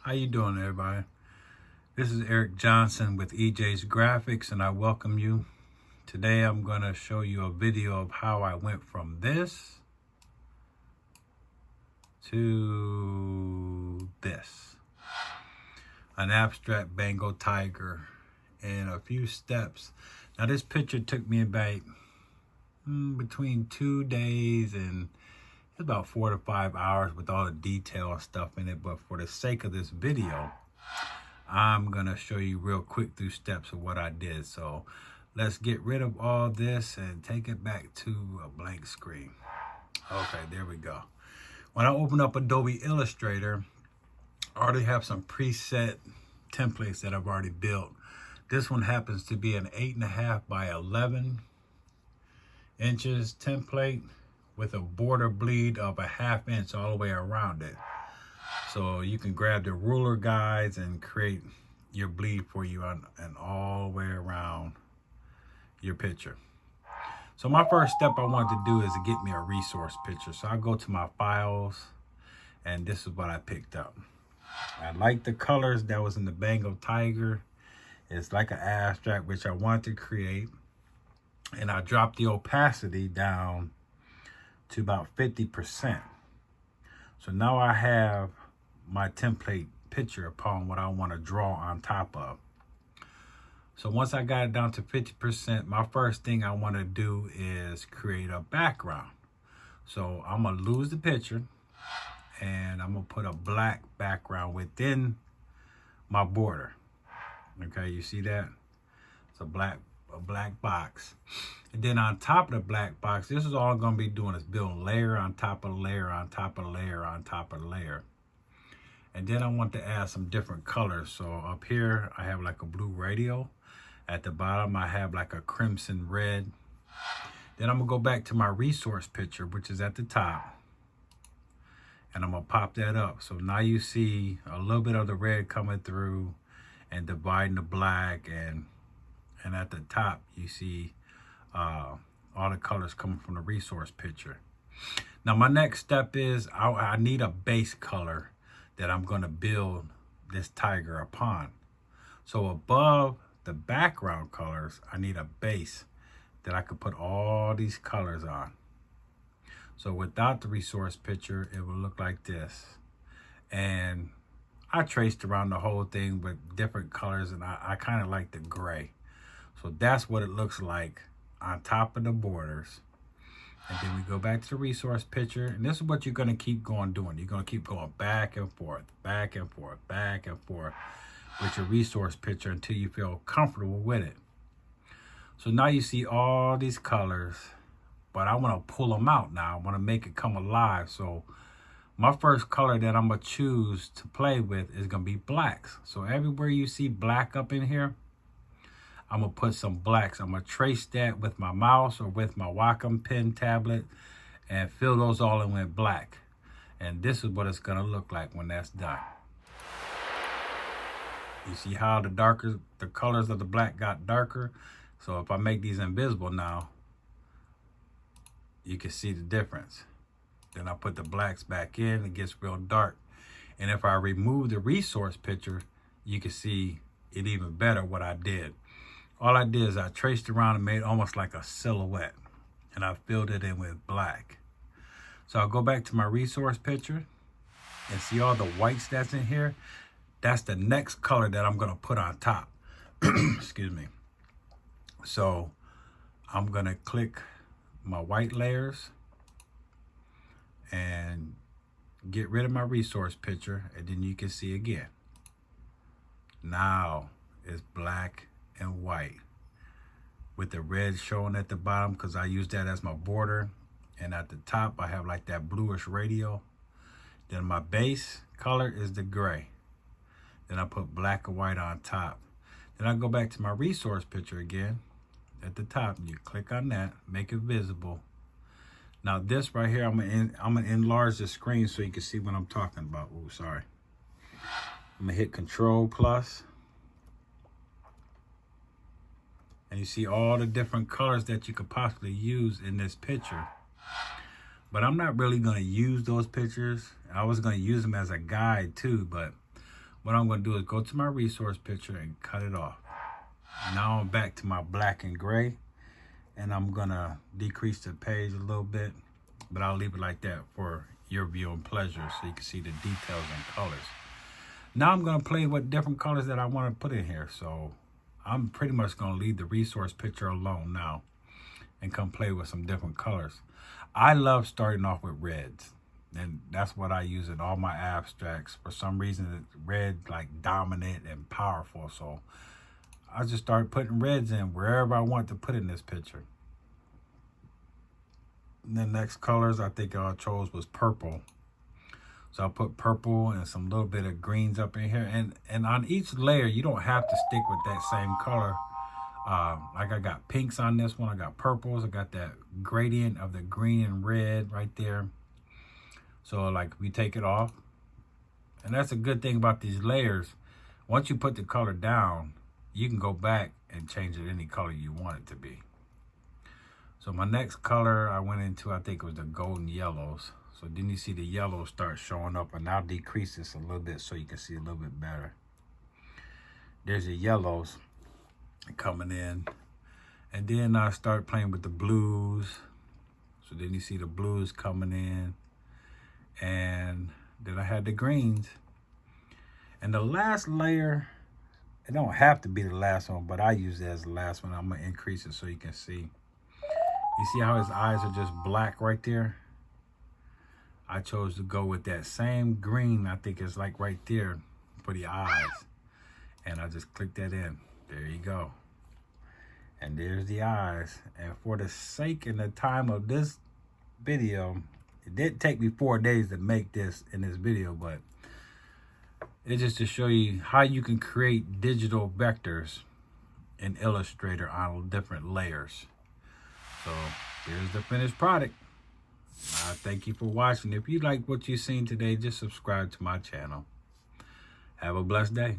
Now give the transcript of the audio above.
How you doing, everybody? This is Eric Johnson with EJsGraphix, and I welcome you. Today I'm going to show you a video of how I went from this to this. An abstract Bengal tiger in a few steps. Now this picture took me about between 2 days and about 4 to 5 hours with all the detail and stuff in it, but for the sake of this video, I'm gonna show you real quick through steps of what I did. So let's get rid of all this and take it back to a blank screen. Okay, there we go. When I open up Adobe Illustrator, I already have some preset templates that I've already built. This one happens to be an 8.5 by 11 inches template with a border bleed of a 1/2 inch all the way around it. So you can grab the ruler guides and create your bleed for you and all the way around your picture. So my first step I wanted to do is to get me a resource picture. So I go to my files, and this is what I picked up. I like the colors that was in the Bengal tiger. It's like an abstract, which I wanted to create. And I dropped the opacity down to about 50%. So now I have my template picture upon what I want to draw on top of. So once I got it down to 50%, my first thing I want to do is create a background. So I'm going to lose the picture and I'm going to put a black background within my border. Okay, you see that? It's a black box. And then on top of the black box, this is all I'm going to be doing is building layer on top of layer on top of layer on top of layer. And then I want to add some different colors. So up here I have like a blue radio. At the bottom I have like a crimson red. Then I'm gonna go back to my resource picture, which is at the top, and I'm gonna pop that up. So now you see a little bit of the red coming through and dividing the black, and at the top you see all the colors coming from the resource picture. Now my next step is I need a base color that I'm going to build this tiger upon. So above the background colors, I need a base that I could put all these colors on. So without the resource picture, it will look like this. And I traced around the whole thing with different colors, and I kind of like the gray. So that's what it looks like on top of the borders. And then we go back to the resource picture, and this is what you're going to keep going doing. You're going to keep going back and forth, back and forth, back and forth with your resource picture until you feel comfortable with it. So now you see all these colors, but I want to pull them out now. I want to make it come alive. So my first color that I'm going to choose to play with is going to be blacks. So everywhere you see black up in here, I'm going to put some blacks. I'm going to trace that with my mouse or with my Wacom pen tablet and fill those all in with black. And this is what it's going to look like when that's done. You see how the colors of the black got darker? So if I make these invisible now, you can see the difference. Then I put the blacks back in, it gets real dark. And if I remove the resource picture, you can see it even better what I did. All I did is I traced around and made almost like a silhouette, and I filled it in with black. So I'll go back to my resource picture and see all the whites that's in here. That's the next color that I'm gonna put on top. Excuse me. So I'm gonna click my white layers and get rid of my resource picture, and then you can see again. Now it's black and white with the red showing at the bottom because I use that as my border, and at the top I have like that bluish radio. Then my base color is the gray. Then I put black and white on top. Then I go back to my resource picture again at the top. You click on that, make it visible. Now this right here, I'm gonna enlarge the screen so you can see what I'm talking about. Oh, sorry. I'm gonna hit Control plus. And you see all the different colors that you could possibly use in this picture. But I'm not really gonna use those pictures. I was gonna use them as a guide too, but what I'm going to do is go to my resource picture and cut it off. Now I'm back to my black and gray, and I'm going to decrease the page a little bit, but I'll leave it like that for your viewing pleasure so you can see the details and colors. Now I'm going to play with different colors that I want to put in here. So I'm pretty much going to leave the resource picture alone now and come play with some different colors. I love starting off with reds, and that's what I use in all my abstracts. For some reason, red like dominant and powerful, so I just started putting reds in wherever I want to put in this picture. And the next colors I think I chose was purple. So I'll put purple and some little bit of greens up in here. And on each layer, you don't have to stick with that same color. Like I got pinks on this one. I got purples. I got that gradient of the green and red right there. So like we take it off. And that's a good thing about these layers. Once you put the color down, you can go back and change it any color you want it to be. So my next color I went into, I think it was the golden yellows. So then you see the yellows start showing up, and I'll decrease this a little bit so you can see a little bit better. There's the yellows coming in. And then I start playing with the blues. So then you see the blues coming in. And then I had the greens. And the last layer, it don't have to be the last one, but I use it as the last one. I'm going to increase it so you can see. You see how his eyes are just black right there? I chose to go with that same green, I think it's like right there for the eyes. And I just click that in. There you go. And there's the eyes. And for the sake and the time of this video, it did take me 4 days to make this in this video, but it's just to show you how you can create digital vectors in Illustrator on different layers. So here's the finished product. Thank you for watching. If you like what you've seen today, just subscribe to my channel. Have a blessed day.